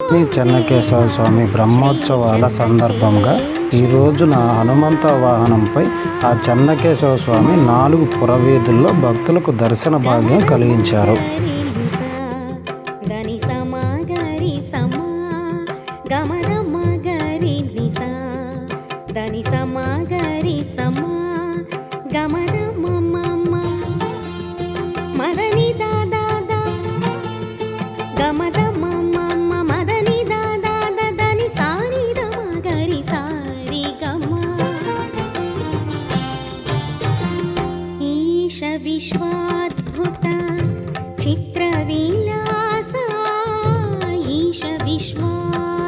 శ్రీ చెన్నకేశవ స్వామి బ్రహ్మోత్సవాల సందర్భంగా ఈ రోజున హనుమంత వాహనంపై ఆ చెన్నకేశవ స్వామి 4 పురవీధుల్లో భక్తులకు దర్శన భాగ్యం కలిగించారు. విశ్వాద్భుత చిత్ర విలాస ఈశ విశ్వాద్భుత